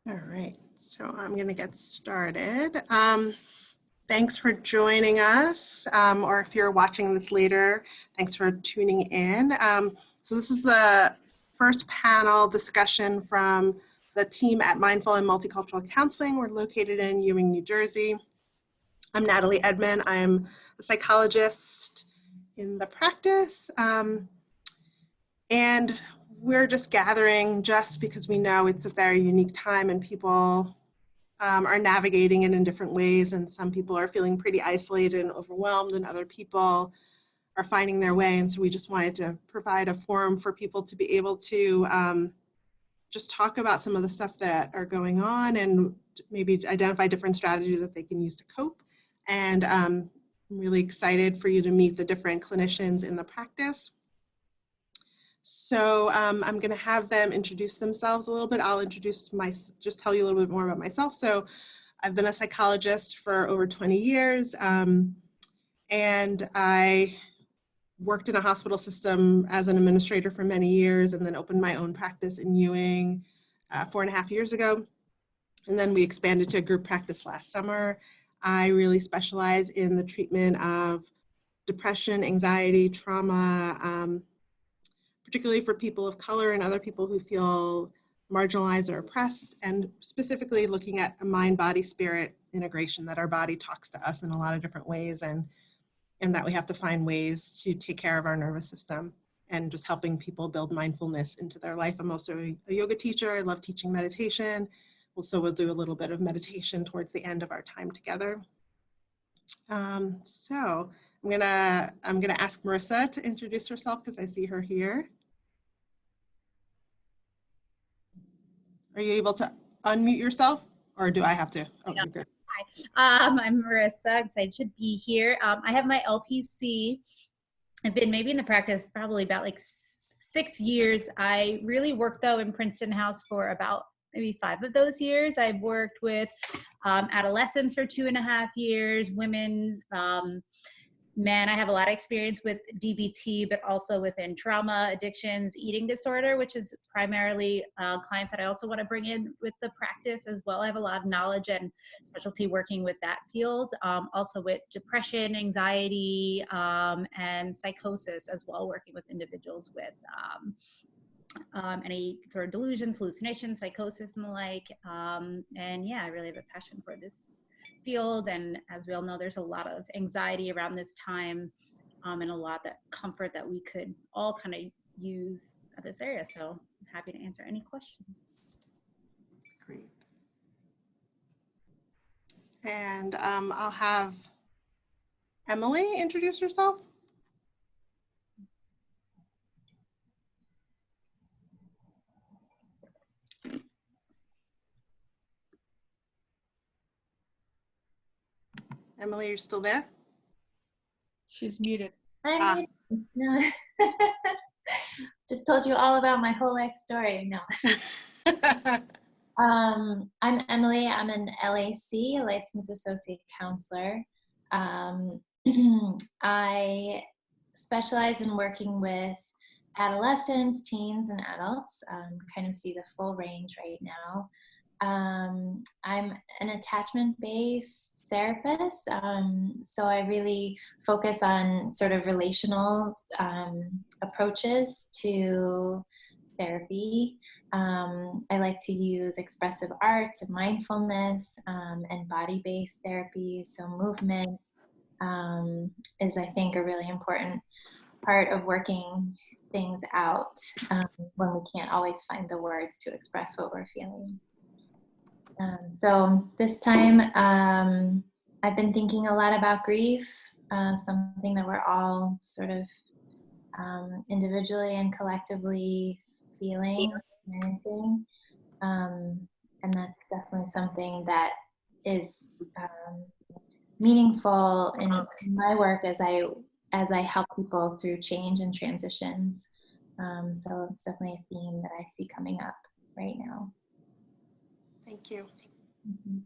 All right, so I'm going to get started. Thanks for joining us, or if you're watching this later, thanks for tuning in. So this is the first panel discussion from the team at Mindful and Multicultural Counseling. We're located in Ewing, New Jersey. I'm Natalie Edman. I'm a psychologist in the practice, and we're just gathering just because we know it's a very unique time and people are navigating it in different ways, and some people are feeling pretty isolated and overwhelmed, and other people are finding their way. And so we just wanted to provide a forum for people to be able to just talk about some of the stuff that are going on and maybe identify different strategies that they can use to cope. And I'm really excited for you to meet the different clinicians in the practice. So I'm going to have them introduce themselves a little bit. I'll just tell you a little bit more about myself. So I've been a psychologist for over 20 years, and I worked in a hospital system as an administrator for many years, and then opened my own practice in Ewing 4.5 years ago. And then we expanded to a group practice last summer. I really specialize in the treatment of depression, anxiety, trauma, particularly for people of color and other people who feel marginalized or oppressed, and specifically looking at a mind-body-spirit integration, that our body talks to us in a lot of different ways, and that we have to find ways to take care of our nervous system, and just helping people build mindfulness into their life. I'm also a yoga teacher. I love teaching meditation. So we'll do a little bit of meditation towards the end of our time together. So I'm gonna ask Marissa to introduce herself because I see her here. Are you able to unmute yourself, or do I have to? Oh, you're good. Hi, I'm Marissa. I'm excited to be here. I have my LPC. I've been maybe in the practice probably about like 6 years. I really worked though in Princeton House for about maybe 5 of those years. I've worked with adolescents for 2.5 years, women, men. I have a lot of experience with DBT, but also within trauma, addictions, eating disorder, which is primarily clients that I also want to bring in with the practice as well. I have a lot of knowledge and specialty working with that field, also with depression, anxiety, and psychosis as well, working with individuals with any sort of delusions, hallucinations, psychosis, and the like. And yeah, I really have a passion for this field, and as we all know, there's a lot of anxiety around this time, and a lot of comfort that we could all kind of use at this area. So I'm happy to answer any questions. Great. And I'll have Emily introduce herself. Emily, you're still there? She's muted. I'm muted. No. Just told you all about my whole life story. No. I'm Emily. I'm an LAC, a licensed associate counselor. I specialize in working with adolescents, teens, and adults. Kind of see the full range right now. I'm an attachment-based therapist, so I really focus on sort of relational approaches to therapy. I like to use expressive arts and mindfulness and body-based therapy. So movement is, I think, a really important part of working things out when we can't always find the words to express what we're feeling. So this time I've been thinking a lot about grief, something that we're all sort of individually and collectively feeling, experiencing, and that's definitely something that is meaningful in my work as I help people through change and transitions. So it's definitely a theme that I see coming up right now. Thank you. Mm-hmm.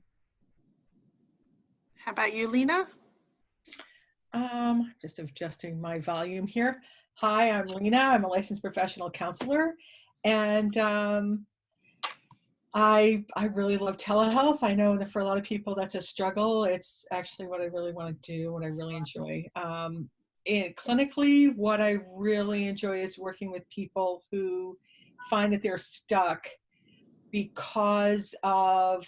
How about you, Lena? Just adjusting my volume here. Hi, I'm Lena. I'm a licensed professional counselor, and I really love telehealth. I know that for a lot of people that's a struggle. It's actually what I really want to do, what I really enjoy. Clinically, what I really enjoy is working with people who find that they're stuck because of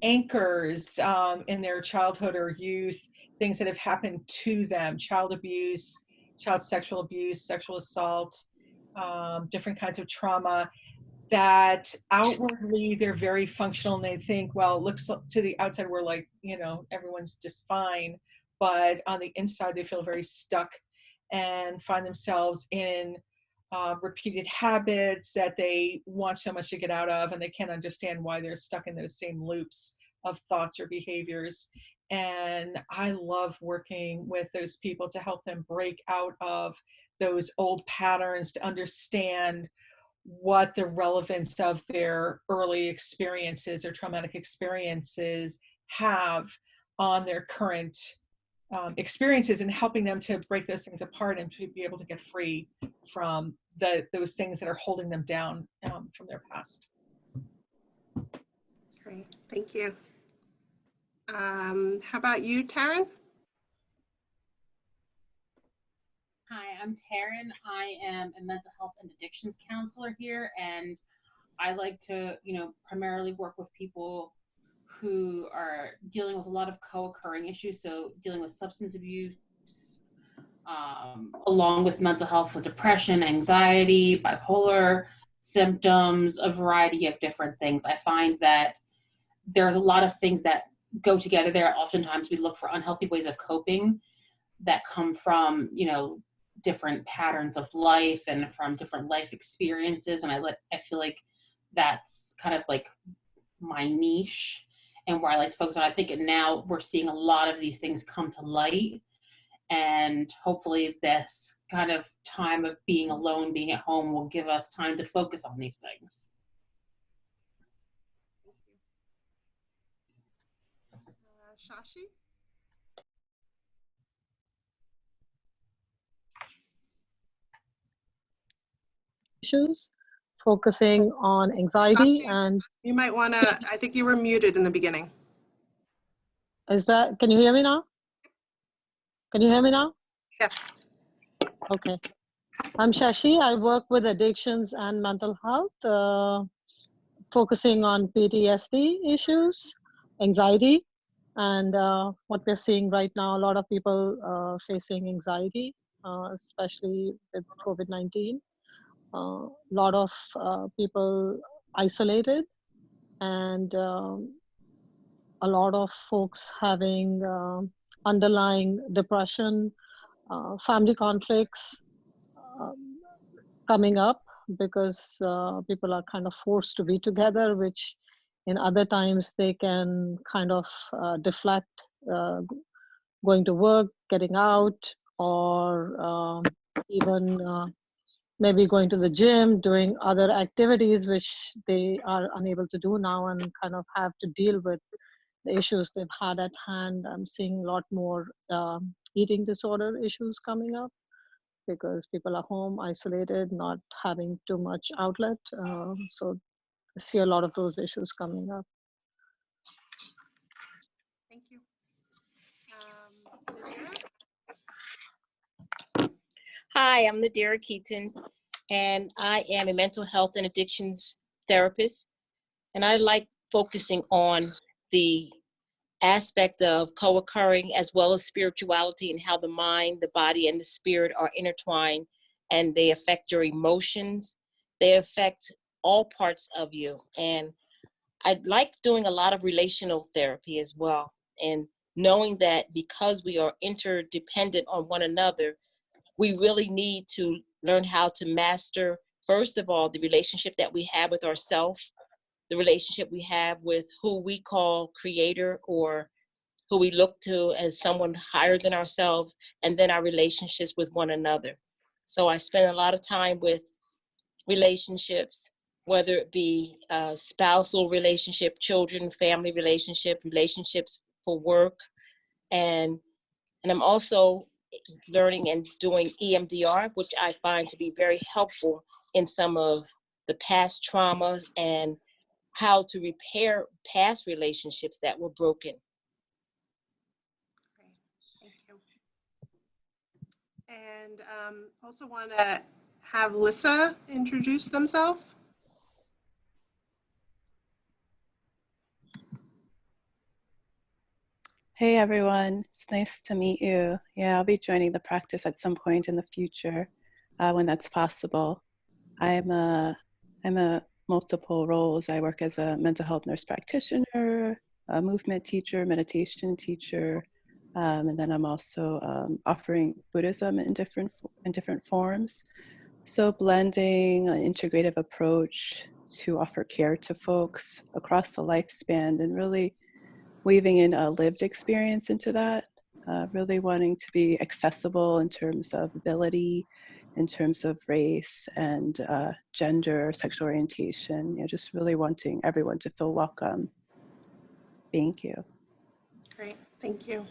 anchors in their childhood or youth, things that have happened to them, child abuse, child sexual abuse, sexual assault, different kinds of trauma, that outwardly they're very functional and they think, well, it looks to the outside we're like, everyone's just fine, but on the inside they feel very stuck and find themselves in repeated habits that they want so much to get out of, and they can't understand why they're stuck in those same loops of thoughts or behaviors. And I love working with those people to help them break out of those old patterns, to understand what the relevance of their early experiences or traumatic experiences have on their current experiences, and helping them to break those things apart and to be able to get free from those things that are holding them down from their past. Great, thank you. How about you, Taryn? Hi, I'm Taryn. I am a mental health and addictions counselor here, and I like to, primarily work with people who are dealing with a lot of co-occurring issues, so dealing with substance abuse, along with mental health, with depression, anxiety, bipolar symptoms, a variety of different things. I find that there's a lot of things that go together there. Oftentimes we look for unhealthy ways of coping that come from, different patterns of life and from different life experiences. And I feel like that's kind of like my niche and where I like to focus on. I think now we're seeing a lot of these things come to light, and hopefully this kind of time of being alone, being at home, will give us time to focus on these things. Shashi? Issues, focusing on anxiety. Shashi, And you might want to, I think you were muted in the beginning. can you hear me now? Can you hear me now? Yes. Okay. I'm Shashi. I work with addictions and mental health, focusing on PTSD issues, anxiety, and what we're seeing right now, a lot of people facing anxiety, especially with COVID-19. A lot of people isolated, and a lot of folks having underlying depression, family conflicts coming up because people are kind of forced to be together, which in other times they can kind of deflect going to work, getting out, or even maybe going to the gym, doing other activities which they are unable to do now, and kind of have to deal with the issues they've had at hand. I'm seeing a lot more eating disorder issues coming up because people are home, isolated, not having too much outlet. So I see a lot of those issues coming up. Thank you. Nadira? Hi, I'm Nadira Keaton, and I am a mental health and addictions therapist. And I like focusing on the aspect of co-occurring as well as spirituality, and how the mind, the body, and the spirit are intertwined, and they affect your emotions. They affect all parts of you. And I like doing a lot of relational therapy as well, and knowing that because we are interdependent on one another, we really need to learn how to master, first of all, the relationship that we have with ourselves, the relationship we have with who we call creator, or who we look to as someone higher than ourselves, and then our relationships with one another. So I spend a lot of time with relationships, whether it be a spousal relationship, children, family relationship, relationships for work, and I'm also learning and doing EMDR, which I find to be very helpful in some of the past traumas and how to repair past relationships that were broken. Great. Thank you. And also want to have Lissa introduce themselves. Hey everyone, it's nice to meet you. Yeah, I'll be joining the practice at some point in the future when that's possible. I'm a multiple roles. I work as a mental health nurse practitioner, a movement teacher, meditation teacher, and then I'm also offering Buddhism in different forms. So blending an integrative approach to offer care to folks across the lifespan and really weaving in a lived experience into that, really wanting to be accessible in terms of ability, in terms of race and gender, sexual orientation, just really wanting everyone to feel welcome. Thank you. Great. Thank you.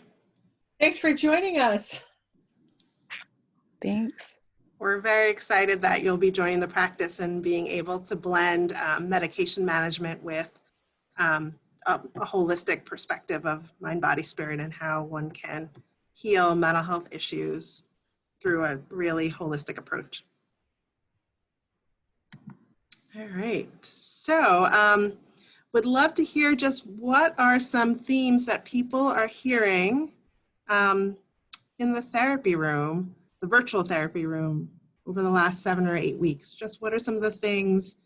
Thanks for joining us. Thanks. We're very excited that you'll be joining the practice and being able to blend medication management with a holistic perspective of mind, body, spirit, and how one can heal mental health issues through a really holistic approach. All right, so would love to hear just what are some themes that people are hearing in the therapy room, the virtual therapy room, over the last 7 or 8 weeks. Just what are some of the things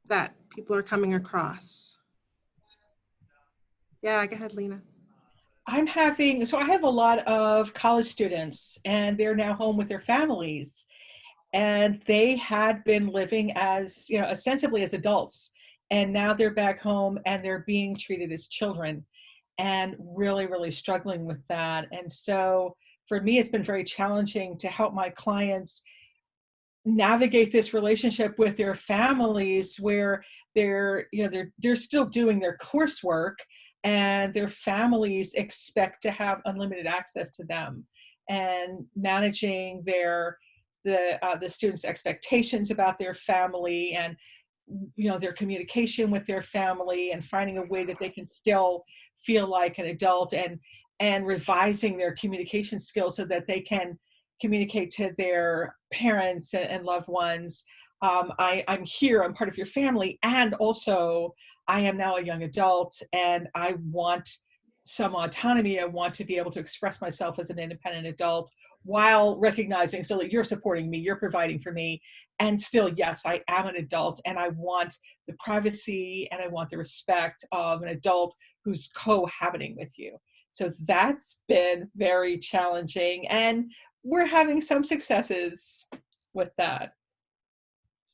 that people are coming across? Yeah, go ahead, Lena. I have a lot of college students, and they're now home with their families, and they had been living as, ostensibly as adults, and now they're back home and they're being treated as children, and really, really struggling with that. And so for me, it's been very challenging to help my clients navigate this relationship with their families, where they're still doing their coursework, and their families expect to have unlimited access to them, and managing the students' expectations about their family, and their communication with their family, and finding a way that they can still feel like an adult, and revising their communication skills so that they can communicate to their parents and loved ones. I'm here, I'm part of your family, and also I am now a young adult, and I want some autonomy. I want to be able to express myself as an independent adult while recognizing still that you're supporting me, you're providing for me, and still, yes, I am an adult, and I want the privacy and I want the respect of an adult who's cohabiting with you. So that's been very challenging, and we're having some successes with that.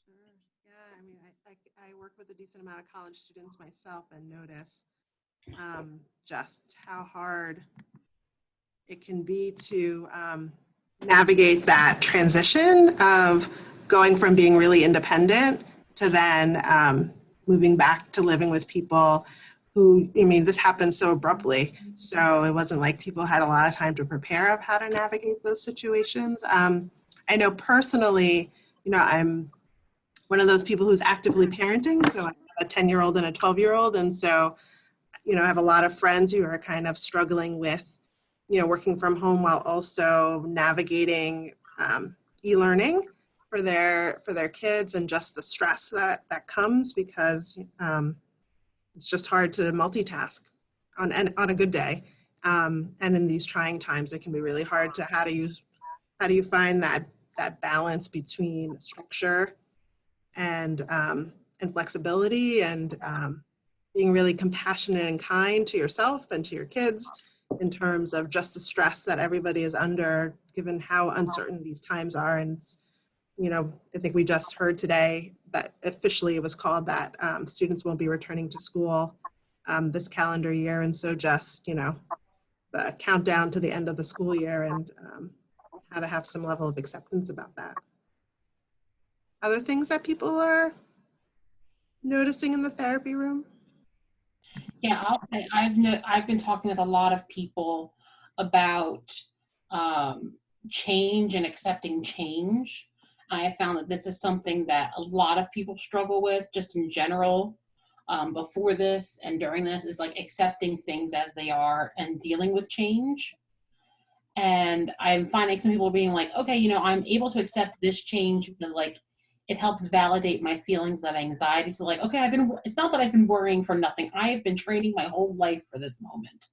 Sure. Yeah, I mean, I work with a decent amount of college students myself and notice just how hard it can be to navigate that transition of going from being really independent to then moving back to living with people who, this happened so abruptly. So it wasn't like people had a lot of time to prepare of how to navigate those situations. I know personally, I'm one of those people who's actively parenting. So I have a 10-year-old and a 12-year-old. And so, I have a lot of friends who are kind of struggling with, working from home while also navigating e-learning for their kids, and just the stress that comes, because it's just hard to multitask on a good day. And in these trying times, it can be really hard to how do you find that balance between structure and flexibility, and being really compassionate and kind to yourself and to your kids, in terms of just the stress that everybody is under, given how uncertain these times are. And I think we just heard today that officially it was called that students won't be returning to school this calendar year. And so just, the countdown to the end of the school year, and how to have some level of acceptance about that. Other things that people are noticing in the therapy room? Yeah, I'll say I've been talking with a lot of people about change and accepting change. I have found that this is something that a lot of people struggle with, just in general. before this and during this is like accepting things as they are and dealing with change. And I'm finding some people being like, okay, you know, I'm able to accept this change because like it helps validate my feelings of anxiety. So like, okay, it's not that I've been worrying for nothing. I have been training my whole life for this moment.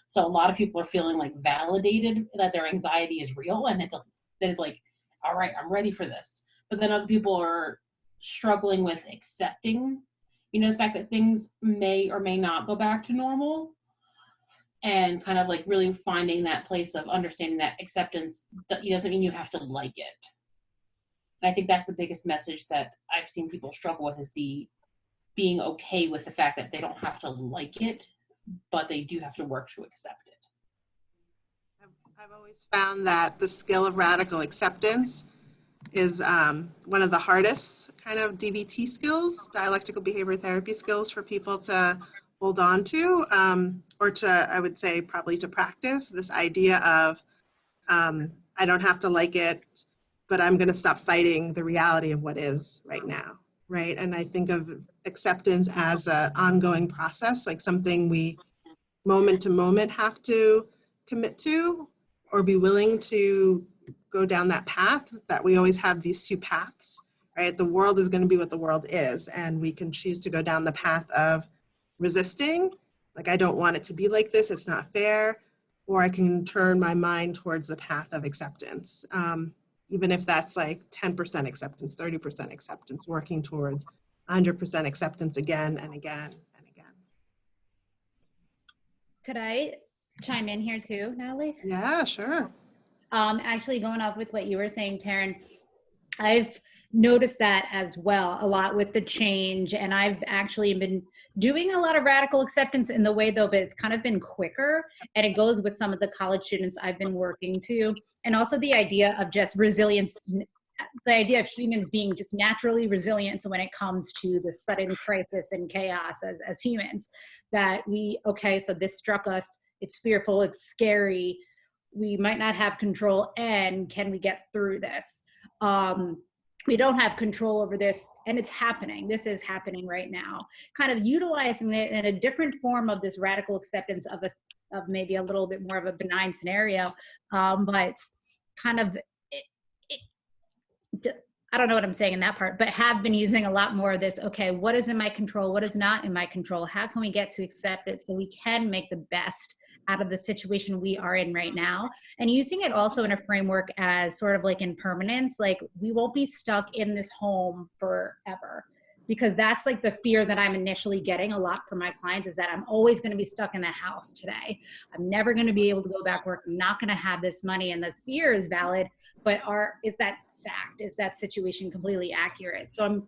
So a lot of people are feeling like validated that their anxiety is real, and it's like, all right, I'm ready for this. But then other people are struggling with accepting, you know, the fact that things may or may not go back to normal, and kind of like really finding that place of understanding that acceptance doesn't mean you have to like it. And I think that's the biggest message that I've seen people struggle with, is the being okay with the fact that they don't have to like it, but they do have to work to accept it. I've always found that the skill of radical acceptance is one of the hardest kind of DBT skills, dialectical behavior therapy skills, for people to hold on to, or to, I would say, probably to practice. This idea of I don't have to like it, but I'm going to stop fighting the reality of what is right now, right? And I think of acceptance as an ongoing process, like something we moment to moment have to commit to or be willing to go down that path, that we always have these two paths, right? The world is going to be what the world is, and we can choose to go down the path of resisting, like I don't want it to be like this, it's not fair, or I can turn my mind towards the path of acceptance. Even if that's like 10% acceptance, 30% acceptance, working towards 100% acceptance again and again and again. Could I chime in here too, Natalie? Yeah, sure. Actually, going off with what you were saying, Taryn, I've noticed that as well a lot with the change, and I've actually been doing a lot of radical acceptance in the way though, but it's kind of been quicker, and it goes with some of the college students I've been working to, and also the idea of just resilience, the idea of humans being just naturally resilient. So when it comes to the sudden crisis and chaos as humans, that so this struck us, it's fearful, it's scary, we might not have control, and can we get through this? We don't have control over this, and it's happening. This is happening right now. Kind of utilizing it in a different form of this radical acceptance of maybe a little bit more of a benign scenario, but kind of, I don't know what I'm saying in that part, but have been using a lot more of this, okay, what is in my control? What is not in my control? How can we get to accept it so we can make the best out of the situation we are in right now? And using it also in a framework as sort of like impermanence, like we won't be stuck in this home forever, because that's like the fear that I'm initially getting a lot from my clients, is that I'm always going to be stuck in the house today. I'm never going to be able to go back to work. I'm not going to have this money. And the fear is valid, but is that fact? Is that situation completely accurate? So I'm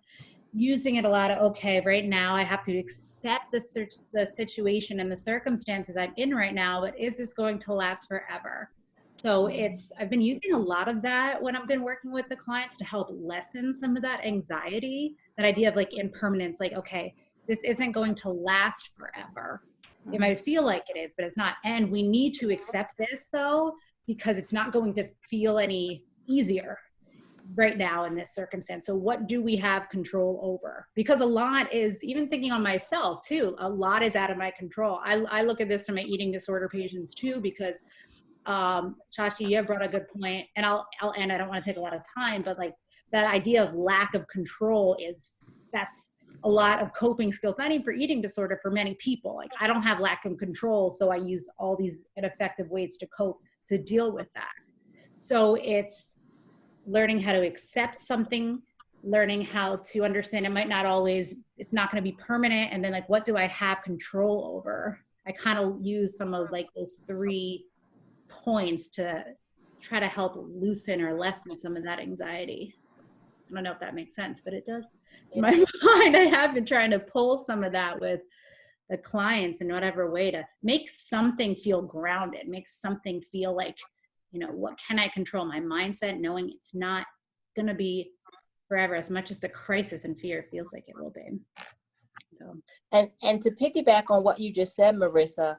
using it a lot of, okay, right now I have to accept the situation and the circumstances I'm in right now, but is this going to last forever? So I've been using a lot of that when I've been working with the clients to help lessen some of that anxiety, that idea of like impermanence, like, okay, this isn't going to last forever. It might feel like it is, but it's not. And we need to accept this though, because it's not going to feel any easier right now in this circumstance. So what do we have control over? Because a lot is, even thinking on myself too, a lot is out of my control. I look at this from my eating disorder patients too, because Chashi, you have brought a good point, and I'll end. I don't want to take a lot of time, but like that idea of lack of control that's a lot of coping skills, not even for eating disorder, for many people. Like I don't have lack of control, so I use all these ineffective ways to cope to deal with that. So it's learning how to accept something, learning how to understand it's not going to be permanent. And then like, what do I have control over? I kind of use some of like those 3 points to try to help loosen or lessen some of that anxiety. I don't know if that makes sense, but it does. In my mind, I have been trying to pull some of that with the clients in whatever way to make something feel grounded, make something feel like, you know, what can I control? My mindset, knowing it's not going to be forever, as much as the crisis and fear feels like it will be. So, and to piggyback on what you just said, Marissa,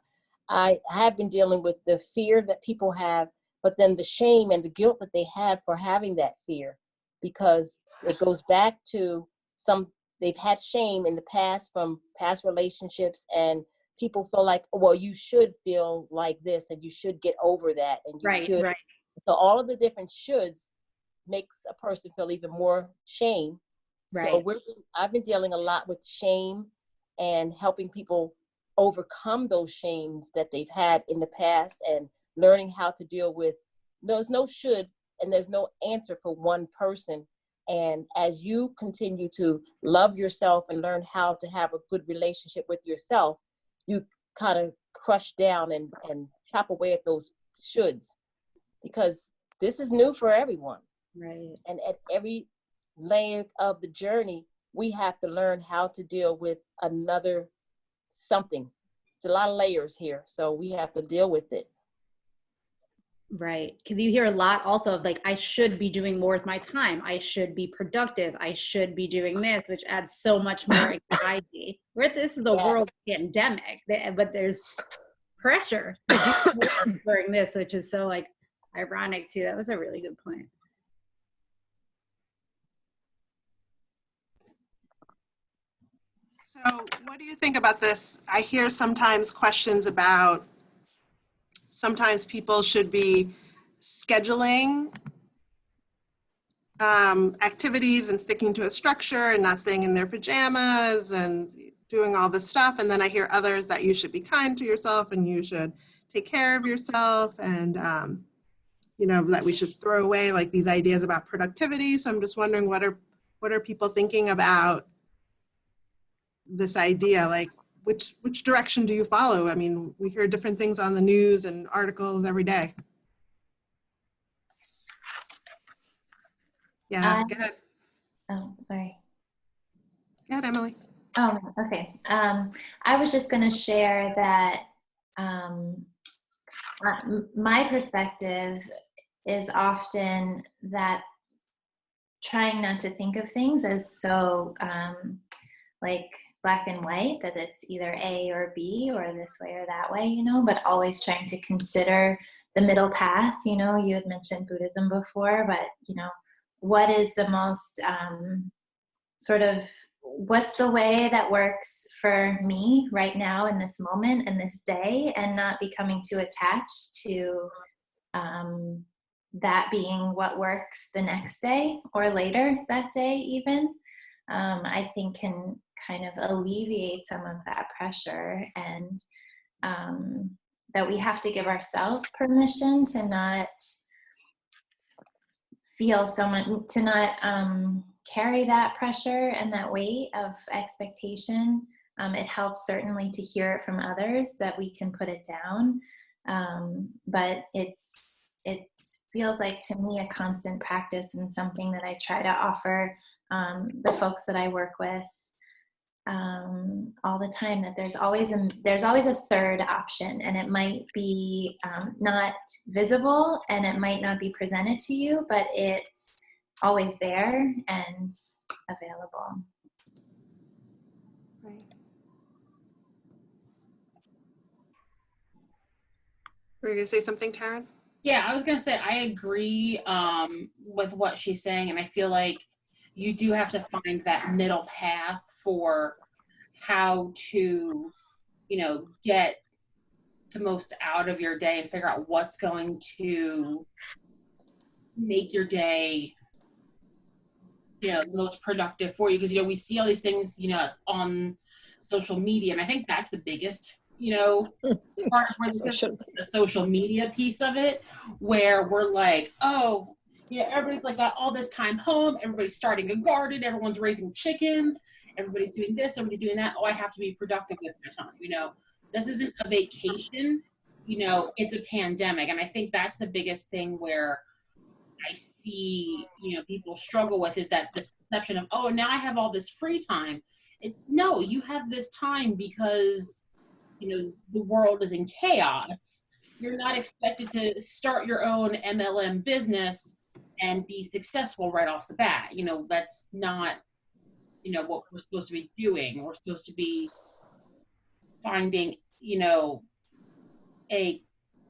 I have been dealing with the fear that people have, but then the shame and the guilt that they have for having that fear, because it goes back to some they've had shame in the past from past relationships, and people feel like, well, you should feel like this and you should get over that and you should. Right. So all of the different shoulds makes a person feel even more shame. Right. So I've been dealing a lot with shame and helping people overcome those shames that they've had in the past, and learning how to deal with, there's no should and there's no answer for one person. And as you continue to love yourself and learn how to have a good relationship with yourself, you kind of crush down and chop away at those shoulds, because this is new for everyone. Right. And at every layer of the journey, we have to learn how to deal with another something. It's a lot of layers here, so we have to deal with it. Right. Because you hear a lot also of like, I should be doing more with my time. I should be productive. I should be doing this, which adds so much more anxiety. This is a world pandemic, but there's pressure to do more during this, which is so like ironic too. That was a really good point. So what do you think about this? I hear sometimes questions about sometimes people should be scheduling activities and sticking to a structure and not staying in their pajamas and doing all this stuff. And then I hear others that you should be kind to yourself and you should take care of yourself, and that we should throw away like these ideas about productivity. So I'm just wondering, what are people thinking about this idea? Like, which direction do you follow? I mean, we hear different things on the news and articles every day. Yeah, go ahead. Oh, sorry. Go ahead, Emily. Oh, okay. I was just going to share that my perspective is often that trying not to think of things as so like black and white, that it's either A or B or this way or that way, but always trying to consider the middle path. You had mentioned Buddhism before, but, what is the most what's the way that works for me right now in this moment and this day, and not becoming too attached to that being what works the next day or later that day even. I think can kind of alleviate some of that pressure, and that we have to give ourselves permission to not feel so much, to not carry that pressure and that weight of expectation. It helps certainly to hear it from others that we can put it down, but it feels like to me a constant practice, and something that I try to offer the folks that I work with all the time, that there's always a third option, and it might be not visible and it might not be presented to you, but it's always there and available. Right. Were you going to say something, Taryn? Yeah, I was going to say, I agree with what she's saying. And I feel like you do have to find that middle path for how to, get the most out of your day and figure out what's going to make your day, the most productive for you. Because, we see all these things, on social media. And I think that's the biggest, part where the social media piece of it, where we're like, oh, everybody's like got all this time home, everybody's starting a garden, everyone's raising chickens, everybody's doing this, everybody's doing that. Oh, I have to be productive with my time. This isn't a vacation, it's a pandemic. And I think that's the biggest thing where I see, people struggle with, is that this perception of, oh, now I have all this free time. It's no, you have this time because the world is in chaos. You're not expected to start your own MLM business and be successful right off the bat. That's not, what we're supposed to be doing. We're supposed to be finding, a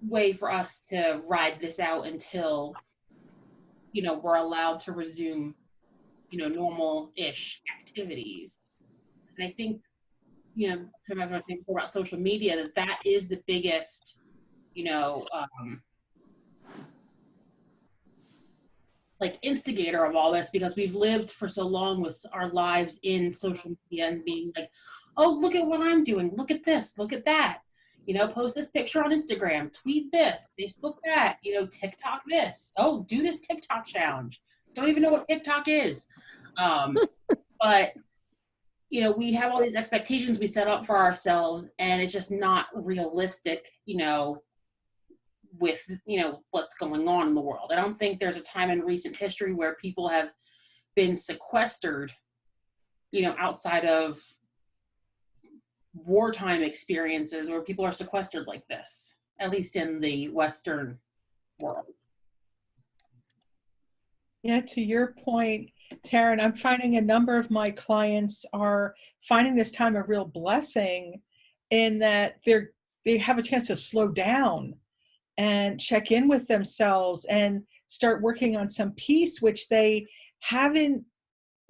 way for us to ride this out until, we're allowed to resume normal-ish activities. And I think, kind of as I think about social media, that is the biggest, like instigator of all this, because we've lived for so long with our lives in social media and being like, oh, look at what I'm doing. Look at this. Look at that. Post this picture on Instagram, tweet this, Facebook that, TikTok this. Oh, do this TikTok challenge. Don't even know what TikTok is. But, we have all these expectations we set up for ourselves, and it's just not realistic, with, what's going on in the world. I don't think there's a time in recent history where people have been sequestered, outside of wartime experiences where people are sequestered like this, at least in the Western world. Yeah, to your point, Taryn, I'm finding a number of my clients are finding this time a real blessing in that they have a chance to slow down and check in with themselves and start working on some peace, which they haven't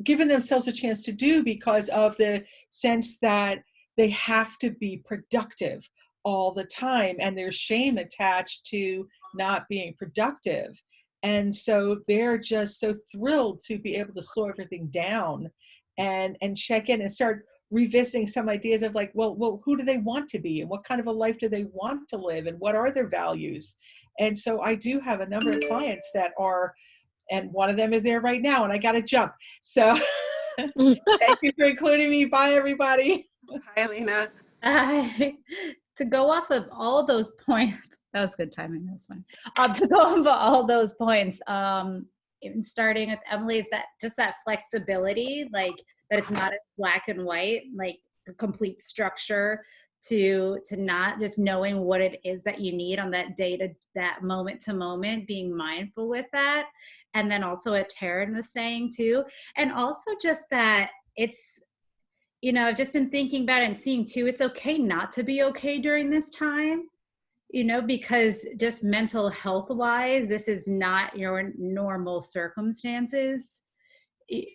given themselves a chance to do because of the sense that they have to be productive all the time, and there's shame attached to not being productive. And so they're just so thrilled to be able to slow everything down and check in and start revisiting some ideas of like, well, who do they want to be, and what kind of a life do they want to live, and what are their values? And so I do have a number of clients that are, and one of them is there right now, and I got to jump. So thank you for including me. Bye, everybody. Hi, Alina. To go off of all those points, that was good timing. That's fine. To go off of all those points, even starting with Emily's, that flexibility, like that it's not black and white, like a complete structure, to not just knowing what it is that you need on that day to that moment to moment, being mindful with that. And then also what Taryn was saying too, and also just that it's, I've just been thinking about it and seeing too, it's okay not to be okay during this time, because just mental health wise, this is not your normal circumstances.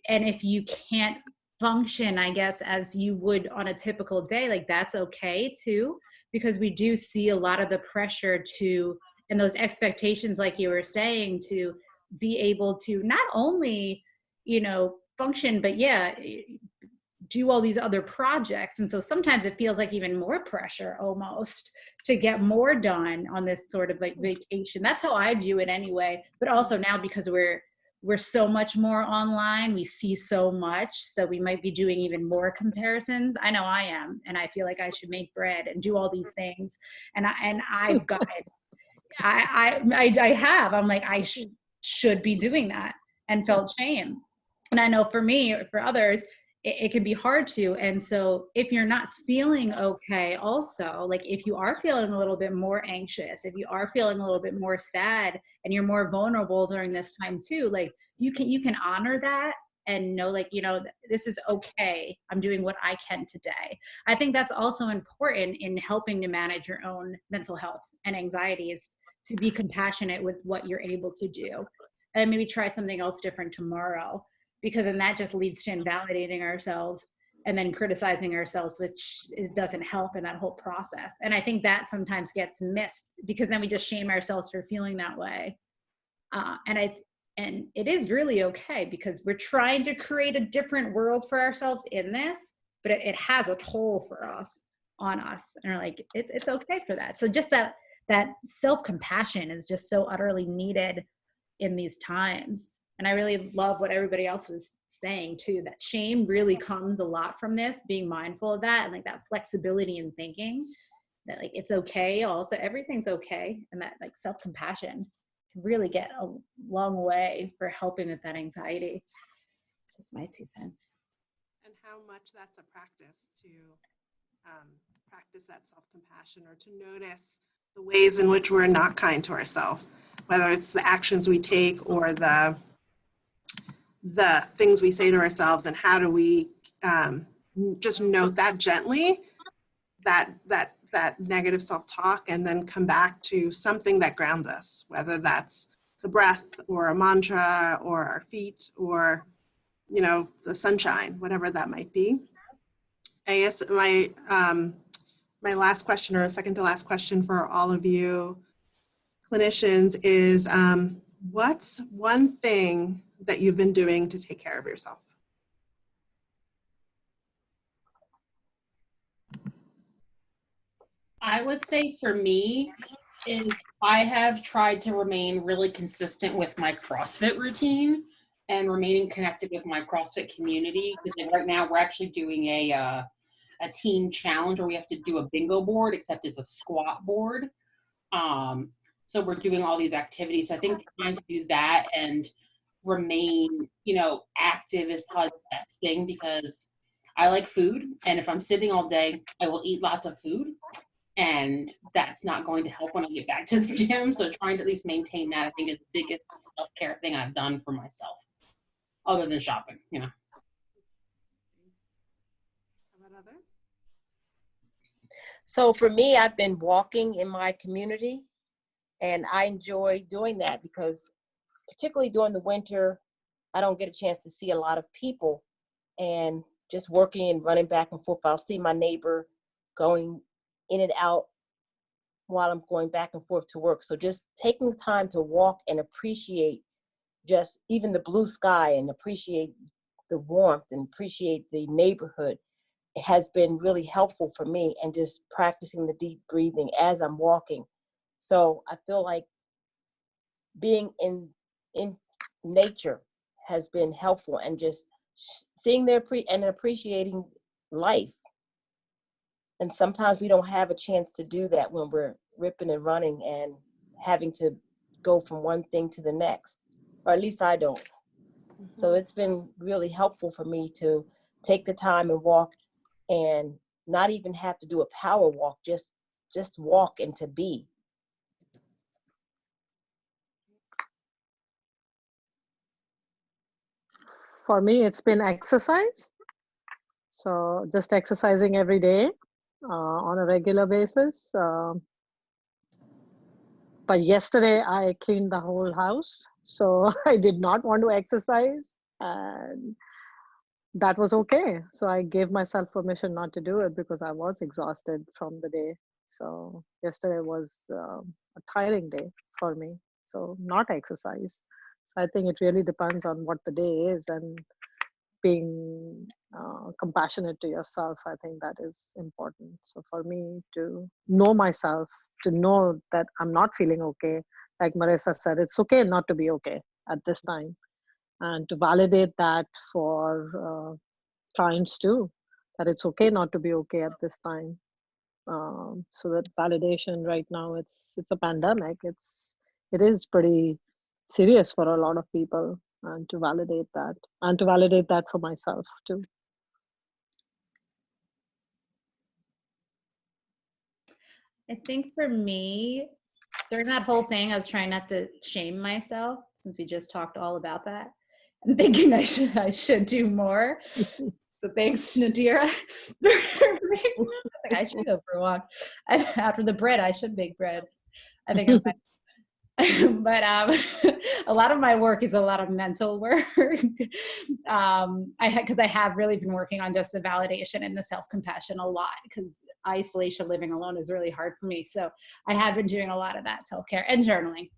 And if you can't function, I guess, as you would on a typical day, like that's okay too, because we do see a lot of the pressure to, and those expectations, like you were saying, to be able to not only, function, but do all these other projects. And so sometimes it feels like even more pressure almost to get more done on this sort of like vacation. That's how I view it anyway. But also now, because we're so much more online, we see so much, so we might be doing even more comparisons. I know I am, and I feel like I should make bread and do all these things, and I've got it. I have. I'm like, I should be doing that, and felt shame. And I know for me or for others, it can be hard to. And so if you're not feeling okay, also, like if you are feeling a little bit more anxious, if you are feeling a little bit more sad, and you're more vulnerable during this time too, like you can honor that and know, like, this is okay. I'm doing what I can today. I think that's also important in helping to manage your own mental health and anxiety, is to be compassionate with what you're able to do, and maybe try something else different tomorrow. Because then that just leads to invalidating ourselves and then criticizing ourselves, which doesn't help in that whole process. And I think that sometimes gets missed, because then we just shame ourselves for feeling that way. And it is really okay, because we're trying to create a different world for ourselves in this, but it has a toll on us. And we're like, it's okay for that. So just that self-compassion is just so utterly needed in these times. And I really love what everybody else was saying too, that shame really comes a lot from this, being mindful of that, and like that flexibility in thinking that like it's okay, also everything's okay, and that like self-compassion can really get a long way for helping with that anxiety. Just my 2 cents. And how much that's a practice to practice that self-compassion, or to notice the ways in which we're not kind to ourselves, whether it's the actions we take or the things we say to ourselves, and how do we just note that gently, that negative self-talk, and then come back to something that grounds us, whether that's the breath or a mantra or our feet or the sunshine, whatever that might be. I guess my last question, or second to last question for all of you clinicians is, what's one thing that you've been doing to take care of yourself? I would say for me is I have tried to remain really consistent with my CrossFit routine and remaining connected with my CrossFit community, because right now we're actually doing a team challenge where we have to do a bingo board, except it's a squat board. So we're doing all these activities. So I think trying to do that and remain, active is probably the best thing, because I like food, and if I'm sitting all day, I will eat lots of food, and that's not going to help when I get back to the gym. So trying to at least maintain that, I think, is the biggest self-care thing I've done for myself, other than shopping, How about others? So for me, I've been walking in my community, and I enjoy doing that because particularly during the winter, I don't get a chance to see a lot of people, and just working and running back and forth, I'll see my neighbor going in and out while I'm going back and forth to work. So just taking the time to walk and appreciate just even the blue sky and appreciate the warmth and appreciate the neighborhood has been really helpful for me, and just practicing the deep breathing as I'm walking. So I feel like being in nature has been helpful, and just seeing and appreciating life. And sometimes we don't have a chance to do that when we're ripping and running and having to go from one thing to the next, or at least I don't. So it's been really helpful for me to take the time and walk, and not even have to do a power walk, just walk and to be. For me, it's been exercise. So just exercising every day on a regular basis. But yesterday I cleaned the whole house, so I did not want to exercise, and that was okay. So I gave myself permission not to do it because I was exhausted from the day. So yesterday was a tiring day for me. So not exercise. I think it really depends on what the day is, and being compassionate to yourself. I think that is important. So for me to know myself, to know that I'm not feeling okay, like Marissa said, it's okay not to be okay at this time, and to validate that for clients too, that it's okay not to be okay at this time. So that validation right now, it's a pandemic. It is pretty serious for a lot of people, and to validate that for myself too. I think for me, during that whole thing, I was trying not to shame myself, since we just talked all about that. I'm thinking I should do more. So thanks, Nadira. I should go for a walk. After the bread, I should bake bread. I think I might. But a lot of my work is a lot of mental work. Because I have really been working on just the validation and the self-compassion a lot, because isolation, living alone, is really hard for me. So I have been doing a lot of that self-care and journaling.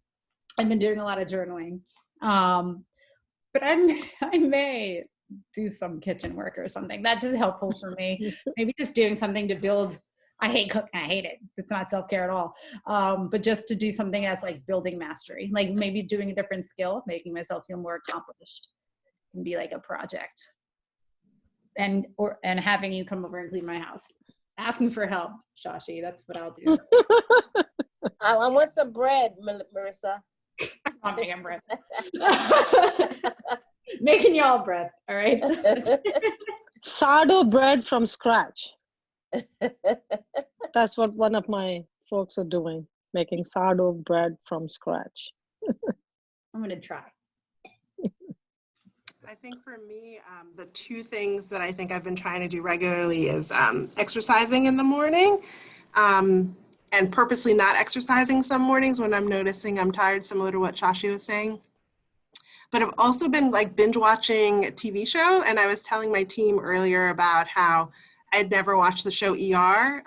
I've been doing a lot of journaling. But I may do some kitchen work or something. That's just helpful for me. Maybe just doing something to build. I hate cooking. I hate it. It's not self-care at all. But just to do something as like building mastery, like maybe doing a different skill, making myself feel more accomplished, can be like a project. And having you come over and clean my house. Asking for help, Shashi. That's what I'll do. I want some bread, Marissa. I'm not making bread. Making y'all bread, all right? Sourdough bread from scratch. That's what one of my folks are doing, making sourdough bread from scratch. I'm gonna try. I think for me, the two things that I think I've been trying to do regularly is exercising in the morning, and purposely not exercising some mornings when I'm noticing I'm tired, similar to what Shashi was saying. but I've also been like binge watching a TV show. And I was telling my team earlier about how I'd never watched the show ER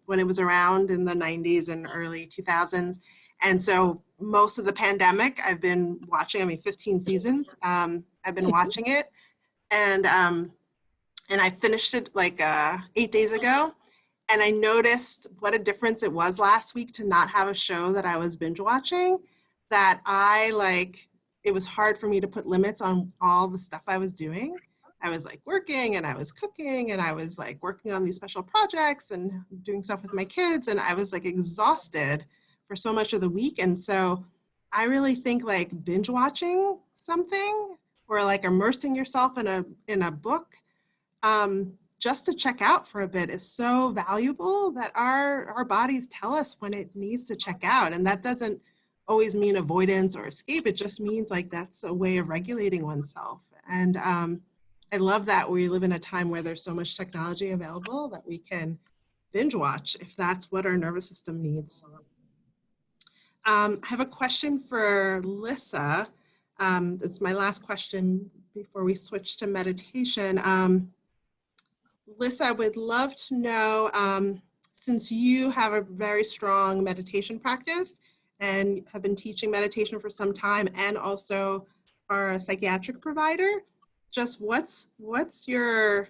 when it was around in the 90s and early 2000s. And so most of the pandemic I've been watching, 15 seasons. I've been watching it. And I finished it like 8 days ago. And I noticed what a difference it was last week to not have a show that I was binge watching, that it was hard for me to put limits on all the stuff I was doing. I was like working and I was cooking and I was like working on these special projects and doing stuff with my kids. And I was like exhausted for so much of the week. And so I really think like binge watching something or like immersing yourself in a book, just to check out for a bit is so valuable, that our bodies tell us when it needs to check out. And that doesn't always mean avoidance or escape. It just means like that's a way of regulating oneself. And I love that we live in a time where there's so much technology available that we can binge watch if that's what our nervous system needs. I have a question for Lissa. It's my last question before we switch to meditation. Lissa, I would love to know, since you have a very strong meditation practice and have been teaching meditation for some time and also are a psychiatric provider, just what's the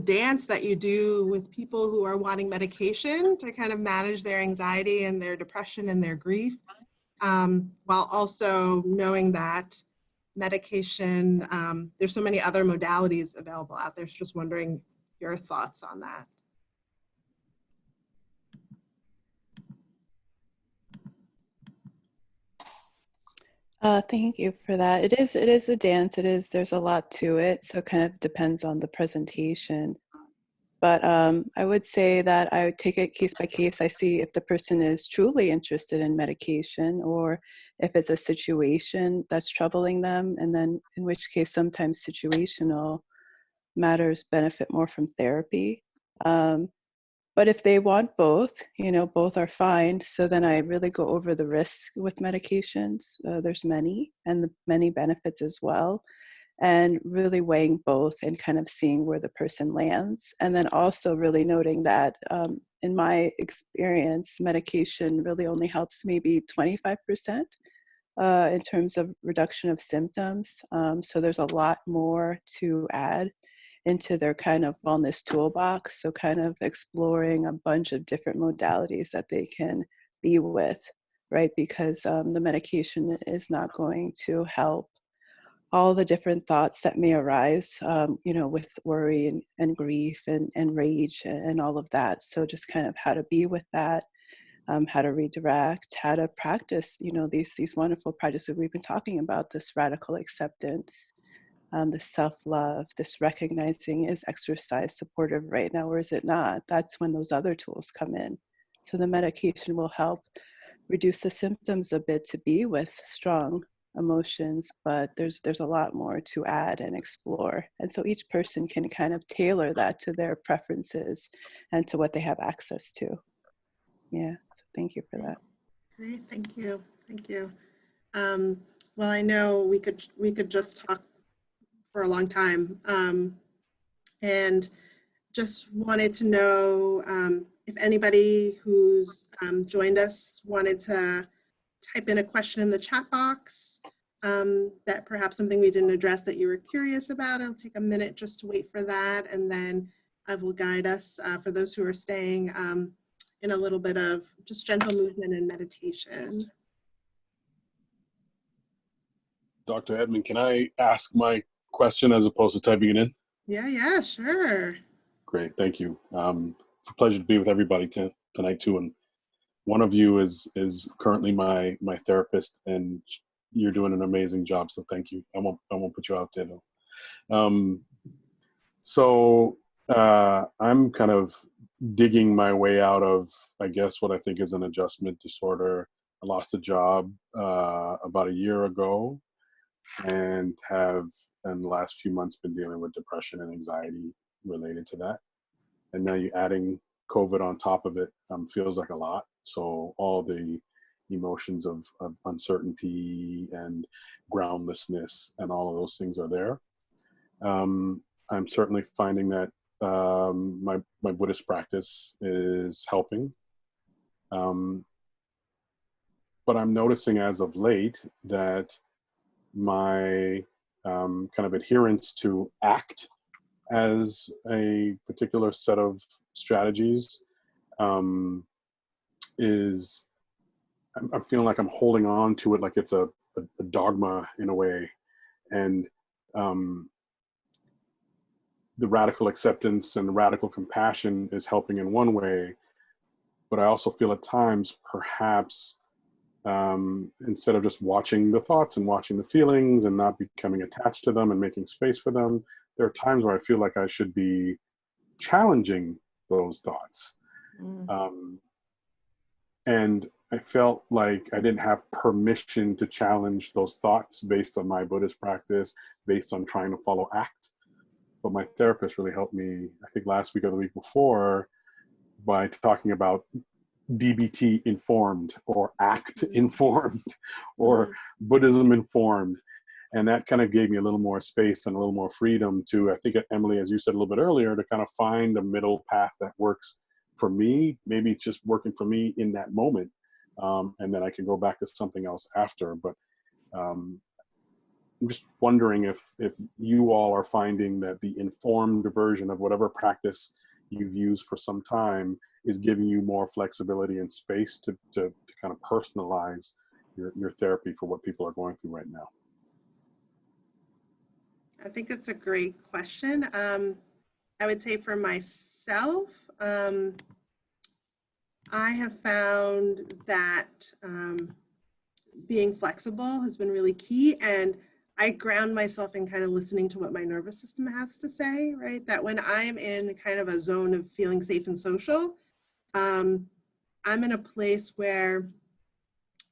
dance that you do with people who are wanting medication to kind of manage their anxiety and their depression and their grief, while also knowing that medication, there's so many other modalities available out there. So just wondering your thoughts on that. Thank you for that. It is a dance. There's a lot to it. So it kind of depends on the presentation. But I would say that I would take it case by case. I see if the person is truly interested in medication or if it's a situation that's troubling them. And then in which case, sometimes situational matters benefit more from therapy. But if they want both, both are fine. So then I really go over the risks with medications. There's many, and the many benefits as well. And really weighing both and kind of seeing where the person lands. And then also really noting that in my experience, medication really only helps maybe 25% in terms of reduction of symptoms. So there's a lot more to add into their kind of wellness toolbox. So kind of exploring a bunch of different modalities that they can be with, right? Because the medication is not going to help all the different thoughts that may arise, with worry and grief and rage and all of that. So just kind of how to be with that, how to redirect, how to practice, these wonderful practices we've been talking about, this radical acceptance, this self-love, this recognizing, is exercise supportive right now or is it not? That's when those other tools come in. So the medication will help reduce the symptoms a bit to be with strong emotions, but there's a lot more to add and explore. And so each person can kind of tailor that to their preferences and to what they have access to. Yeah, so thank you for that. Great, thank you, thank you. Well, I know we could just talk for a long time, and just wanted to know if anybody who's joined us wanted to type in a question in the chat box, that perhaps something we didn't address that you were curious about. I'll take a minute just to wait for that, and then I will guide us for those who are staying in a little bit of just gentle movement and meditation. Dr. Edmond, can I ask my question as opposed to typing it in? Yeah, sure. Great, thank you. It's a pleasure to be with everybody tonight too. And one of you is currently my therapist, and you're doing an amazing job. So thank you. I won't put you out there though. So I'm kind of digging my way out of, I guess, what I think is an adjustment disorder. I lost a job about a year ago, and have in the last few months been dealing with depression and anxiety related to that. And now you're adding COVID on top of it, feels like a lot. So all the emotions of uncertainty and groundlessness, and all of those things are there. I'm certainly finding that my Buddhist practice is helping. But I'm noticing as of late that my kind of adherence to ACT as a particular set of strategies is, I'm feeling like I'm holding on to it like it's a dogma in a way. And the radical acceptance and the radical compassion is helping in one way, but I also feel at times perhaps instead of just watching the thoughts and watching the feelings and not becoming attached to them and making space for them, there are times where I feel like I should be challenging those thoughts. And I felt like I didn't have permission to challenge those thoughts based on my Buddhist practice, based on trying to follow ACT. But my therapist really helped me, I think last week or the week before, by talking about DBT informed or ACT informed or Buddhism informed. And that kind of gave me a little more space and a little more freedom to, I think, Emily, as you said a little bit earlier, to kind of find a middle path that works for me. Maybe it's just working for me in that moment. And then I can go back to something else after. But I'm just wondering if you all are finding that the informed version of whatever practice you've used for some time is giving you more flexibility and space to kind of personalize your therapy for what people are going through right now. I think it's a great question. I would say for myself, I have found that being flexible has been really key, and I ground myself in kind of listening to what my nervous system has to say, right? That when I'm in kind of a zone of feeling safe and social, I'm in a place where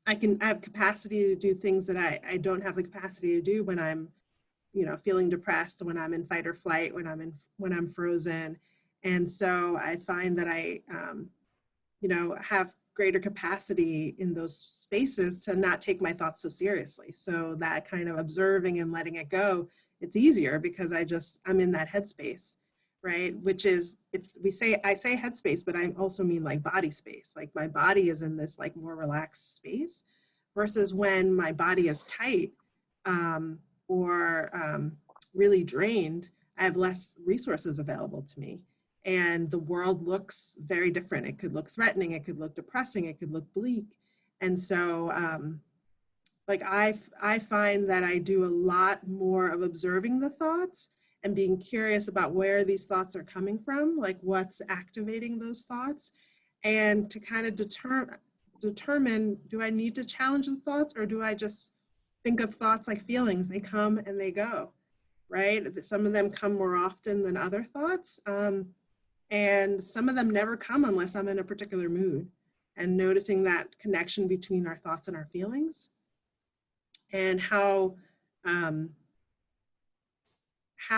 I have capacity to do things that I don't have the capacity to do when I'm, feeling depressed, when I'm in fight or flight, when I'm frozen. And so I find that I, have greater capacity in those spaces to not take my thoughts so seriously. So that kind of observing and letting it go, it's easier because I'm in that headspace, right? Which is, I say headspace, but I also mean like body space. Like my body is in this like more relaxed space versus when my body is tight, or really drained, I have less resources available to me. And the world looks very different. It could look threatening, it could look depressing, it could look bleak. And so I find that I do a lot more of observing the thoughts and being curious about where these thoughts are coming from, like what's activating those thoughts, and to kind of determine, do I need to challenge the thoughts, or do I just think of thoughts like feelings? They come and they go, right? Some of them come more often than other thoughts. And some of them never come unless I'm in a particular mood, and noticing that connection between our thoughts and our feelings, and how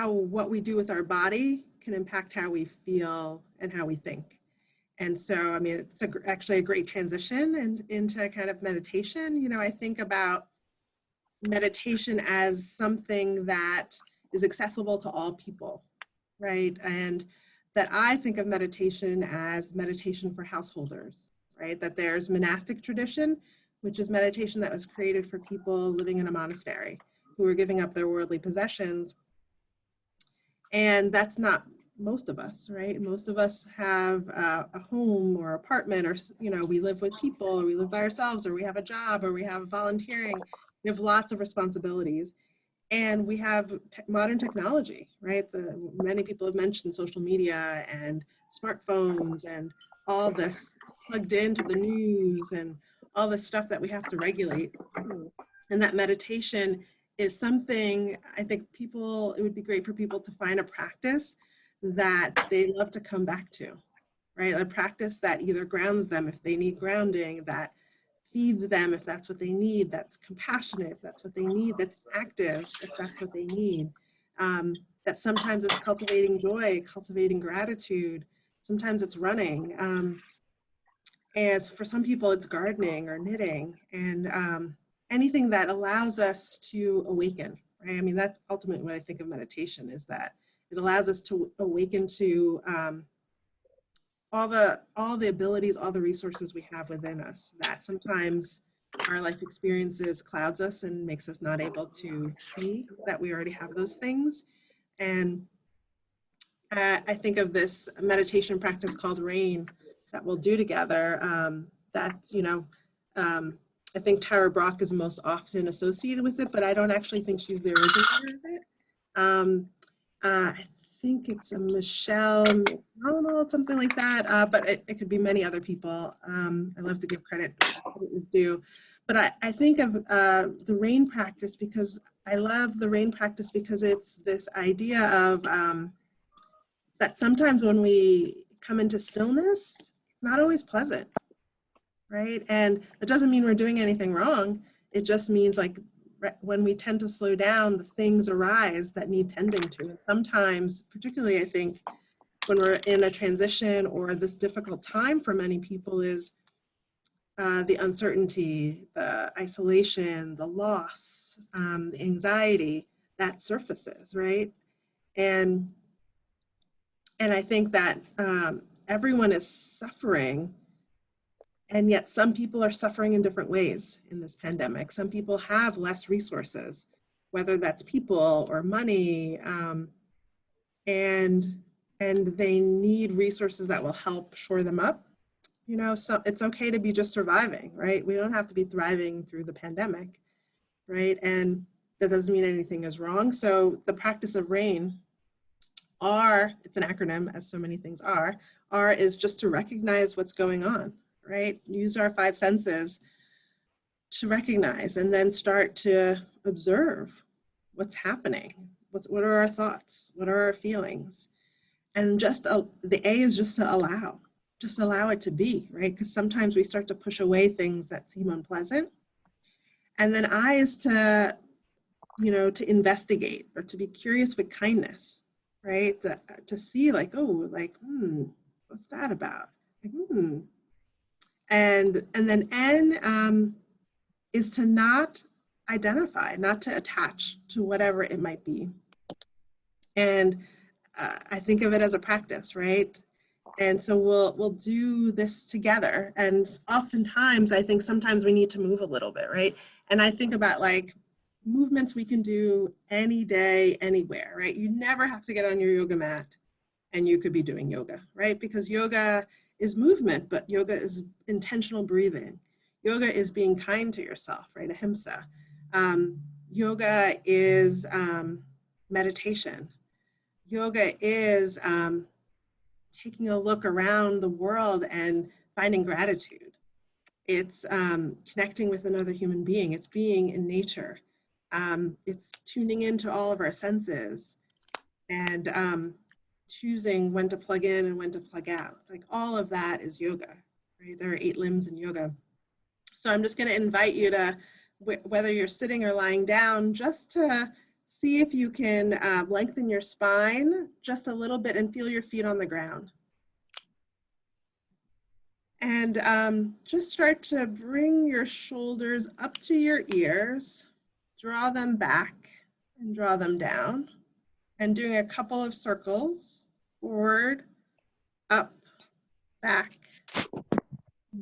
what we do with our body can impact how we feel and how we think. And so, I mean, it's actually a great transition into kind of meditation. I think about meditation as something that is accessible to all people, right? And that I think of meditation as meditation for householders, right? That there's monastic tradition, which is meditation that was created for people living in a monastery who are giving up their worldly possessions. And that's not most of us, right? Most of us have a home or apartment, or, we live with people, or we live by ourselves, or we have a job, or we have volunteering. We have lots of responsibilities. And we have modern technology, right? Many people have mentioned social media and smartphones and all this plugged into the news and all this stuff that we have to regulate. And that meditation is something, I think it would be great for people to find a practice that they love to come back to, right? A practice that either grounds them if they need grounding, that feeds them if that's what they need, that's compassionate if that's what they need, that's active if that's what they need. That sometimes it's cultivating joy, cultivating gratitude, sometimes it's running. And for some people, it's gardening or knitting, and anything that allows us to awaken, right? I mean, that's ultimately what I think of meditation, is that it allows us to awaken to all the abilities, all the resources we have within us, that sometimes our life experiences clouds us and makes us not able to see that we already have those things. And I think of this meditation practice called RAIN that we'll do together. That's, I think Tara Brach is most often associated with it, but I don't actually think she's the originator of it. I think it's a Michelle McDonald, something like that, but it could be many other people. I love to give credit where it is due. But I think of the RAIN practice because I love the RAIN practice because it's this idea of that sometimes when we come into stillness, it's not always pleasant, right? And it doesn't mean we're doing anything wrong. It just means like when we tend to slow down, the things arise that need tending to. And sometimes, particularly I think when we're in a transition or this difficult time for many people, is the uncertainty, the isolation, the loss, the anxiety that surfaces, right? And I think that everyone is suffering, and yet some people are suffering in different ways in this pandemic. Some people have less resources, whether that's people or money, and they need resources that will help shore them up. So it's okay to be just surviving, right? We don't have to be thriving through the pandemic, right? And that doesn't mean anything is wrong. So the practice of RAIN, R, it's an acronym, as so many things are. R is just to recognize what's going on, right? Use our 5 senses to recognize and then start to observe what's happening. What are our thoughts? What are our feelings? And just the A is just to allow. Just allow it to be, right? Because sometimes we start to push away things that seem unpleasant. And then I is to, to investigate or to be curious with kindness, right? To see like, oh, like, what's that about? Like, And then N is to not identify, not to attach to whatever it might be. And I think of it as a practice, right? And so we'll do this together. And oftentimes, I think sometimes we need to move a little bit, right? And I think about like movements we can do any day, anywhere, right? You never have to get on your yoga mat and you could be doing yoga, right? Because yoga is movement, but yoga is intentional breathing. Yoga is being kind to yourself, right? Ahimsa. Yoga is meditation. Yoga is taking a look around the world and finding gratitude. It's connecting with another human being. It's being in nature. It's tuning into all of our senses and choosing when to plug in and when to plug out. Like all of that is yoga, right? There are 8 limbs in yoga. So I'm just going to invite you to, whether you're sitting or lying down, just to see if you can lengthen your spine just a little bit and feel your feet on the ground. And just start to bring your shoulders up to your ears, draw them back and draw them down, and doing a couple of circles, forward, up, back,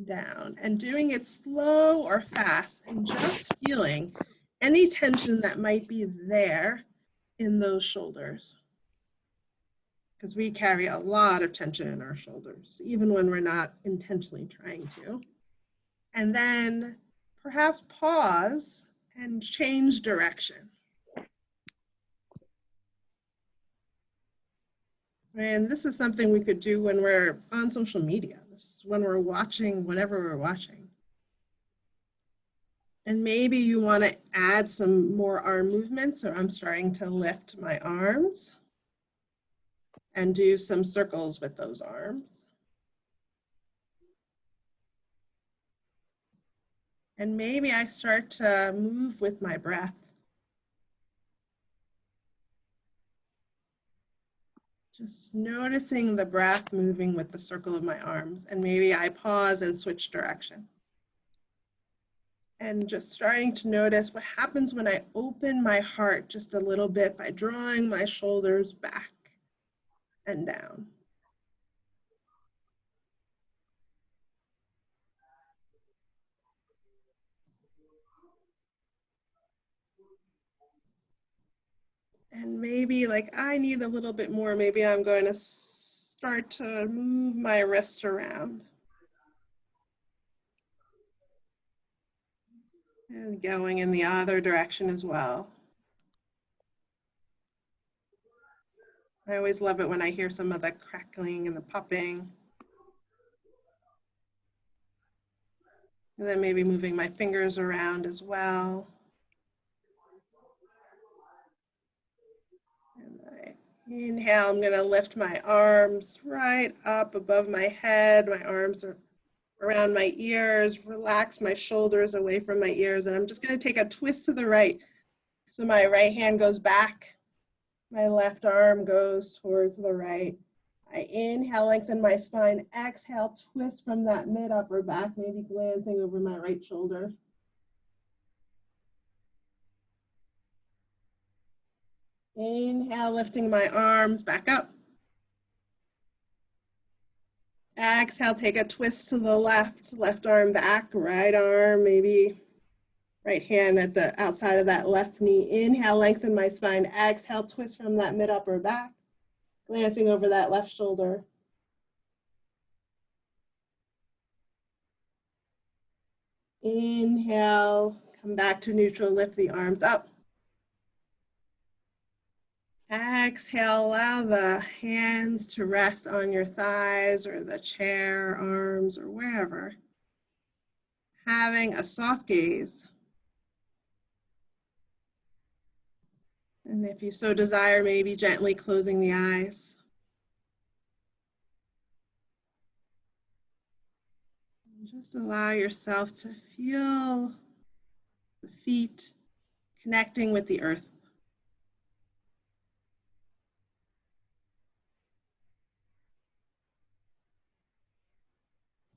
down, and doing it slow or fast, and just feeling any tension that might be there in those shoulders. Because we carry a lot of tension in our shoulders, even when we're not intentionally trying to. And then perhaps pause and change direction. And this is something we could do when we're on social media. This is when we're watching whatever we're watching. And maybe you want to add some more arm movements. So I'm starting to lift my arms and do some circles with those arms. And maybe I start to move with my breath. Just noticing the breath moving with the circle of my arms, and maybe I pause and switch direction. And just starting to notice what happens when I open my heart just a little bit by drawing my shoulders back and down. And maybe like I need a little bit more, maybe I'm going to start to move my wrists around. And going in the other direction as well. I always love it when I hear some of the crackling and the popping. And then maybe moving my fingers around as well. And I inhale, I'm gonna lift my arms right up above my head. My arms are around my ears, relax my shoulders away from my ears. And I'm just gonna take a twist to the right. So my right hand goes back. My left arm goes towards the right. I inhale, lengthen my spine. Exhale, twist from that mid-upper back, maybe glancing over my right shoulder. Inhale, lifting my arms back up. Exhale, take a twist to the left arm back, right arm, maybe right hand at the outside of that left knee. Inhale, lengthen my spine. Exhale, twist from that mid-upper back, glancing over that left shoulder. Inhale, come back to neutral, lift the arms up. Exhale, allow the hands to rest on your thighs or the chair, arms, or wherever. Having a soft gaze. And if you so desire, maybe gently closing the eyes. Just allow yourself to feel the feet connecting with the earth.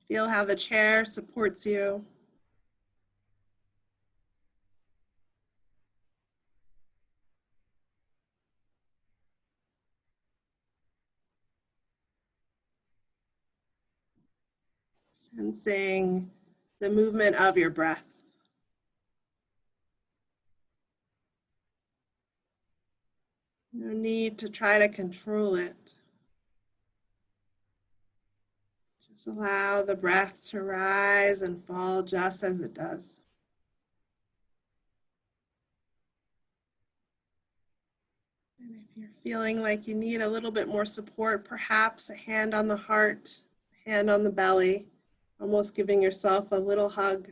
Feel how the chair supports you. Sensing the movement of your breath. No need to try to control it. Just allow the breath to rise and fall just as it does. And if you're feeling like you need a little bit more support, perhaps a hand on the heart, a hand on the belly, almost giving yourself a little hug.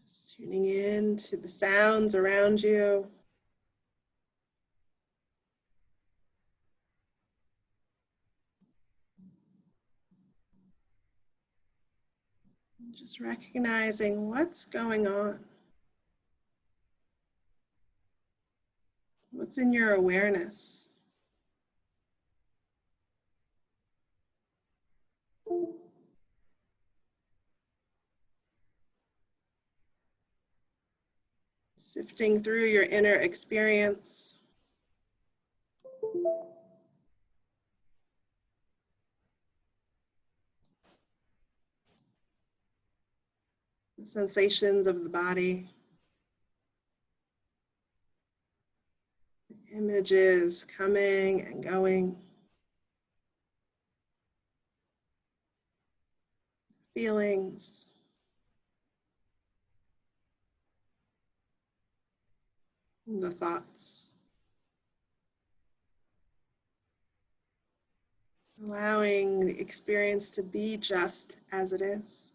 Just tuning in to the sounds around you. Just recognizing what's going on. What's in your awareness? Sifting through your inner experience. The sensations of the body. The images coming and going. Feelings. The thoughts. Allowing the experience to be just as it is.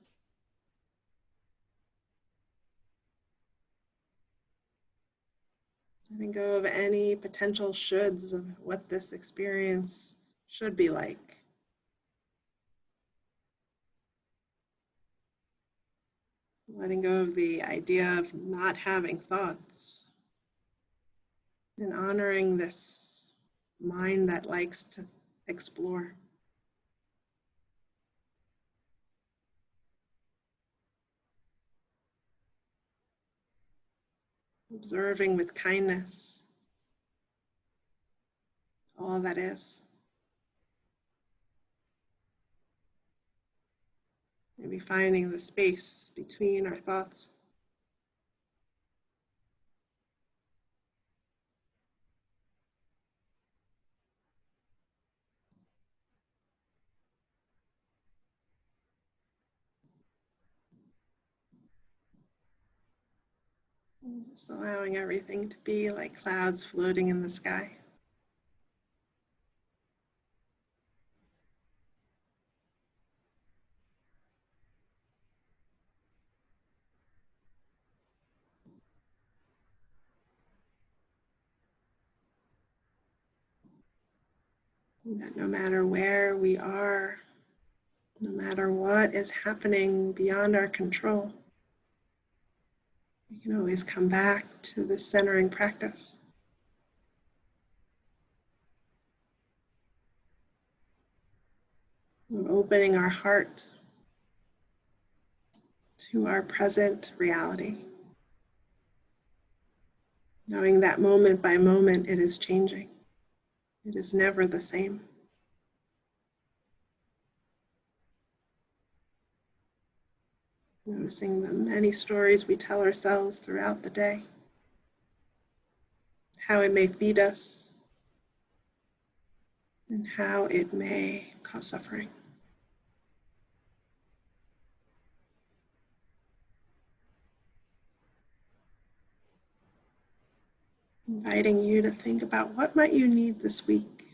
Letting go of any potential shoulds of what this experience should be like. Letting go of the idea of not having thoughts and honoring this mind that likes to explore. Observing with kindness all that is. Maybe finding the space between our thoughts. Just allowing everything to be like clouds floating in the sky. That no matter where we are, no matter what is happening beyond our control, we can always come back to this centering practice. Of opening our heart to our present reality. Knowing that moment by moment it is changing. It is never the same. Noticing the many stories we tell ourselves throughout the day. How it may feed us and how it may cause suffering. Inviting you to think about what might you need this week.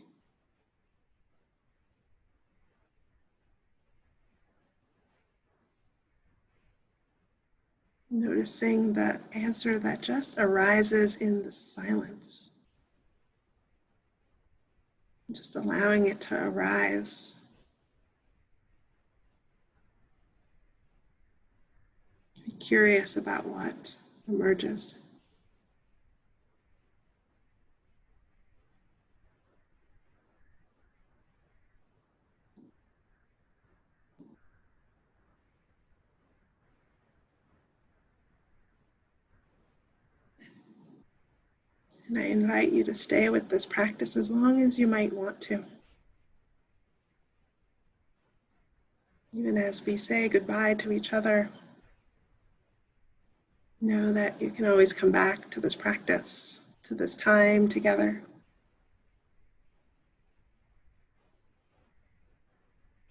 Noticing the answer that just arises in the silence. Just allowing it to arise. Be curious about what emerges. And I invite you to stay with this practice as long as you might want to. Even as we say goodbye to each other, know that you can always come back to this practice, to this time together.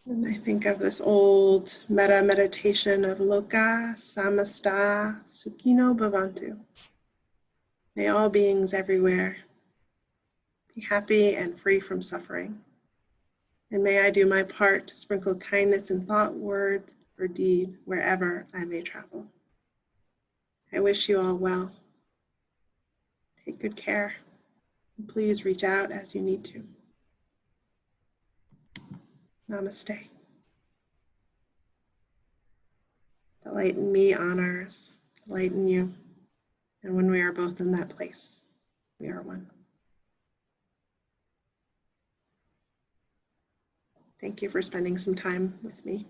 And I think of this old metta meditation of Loka Samasta Sukhino Bhavantu. May all beings everywhere be happy and free from suffering. And may I do my part to sprinkle kindness in thought, word, or deed wherever I may travel. I wish you all well. Take good care. And please reach out as you need to. Namaste. The light in me honors the light in you. And when we are both in that place, we are one. Thank you for spending some time with me.